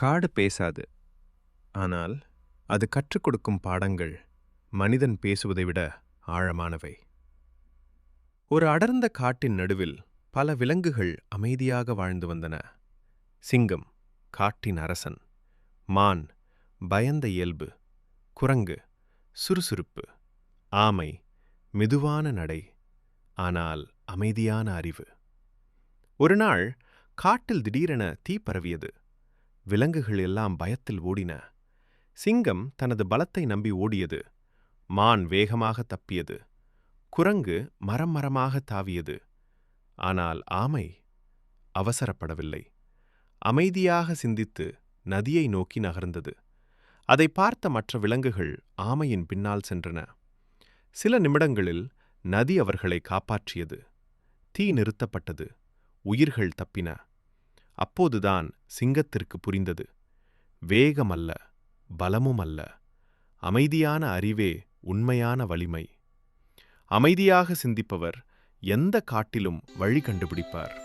காடு பேசாது. ஆனால் அது கற்றுக் கொடுக்கும் பாடங்கள் மனிதன் பேசுவதை விட ஆழமானவை. ஒரு அடர்ந்த காட்டின் நடுவில் பல விலங்குகள் அமைதியாக வாழ்ந்து வந்தன. சிங்கம், காட்டின் அரசன்; மான், பயந்த இயல்பு; குரங்கு, சுறுசுறுப்பு; ஆமை, மெதுவான நடை, ஆனால் அமைதியான அறிவு. ஒரு நாள் காட்டில் திடீரென தீ பரவியது. விலங்குகள் எல்லாம் பயத்தில் ஓடின. சிங்கம் தனது பலத்தை நம்பி ஓடியது. மான் வேகமாக தப்பியது. குரங்கு மரம் மரமாக தாவியது. ஆனால் ஆமை அவசரப்படவில்லை. அமைதியாக சிந்தித்து நதியை நோக்கி நகர்ந்தது. அதை பார்த்த மற்ற விலங்குகள் ஆமையின் பின்னால் சென்றன. சில நிமிடங்களில் நதி அவர்களை காப்பாற்றியது. தீ நிறுத்தப்பட்டது. உயிர்கள் தப்பின. அப்போதுதான் சிங்கத்திற்கு புரிந்தது, வேகமல்ல, பலமுமல்ல, அமைதியான அறிவே உண்மையான வலிமை. அமைதியாக சிந்திப்பவர் எந்த காட்டிலும் வழி கண்டுபிடிப்பார்.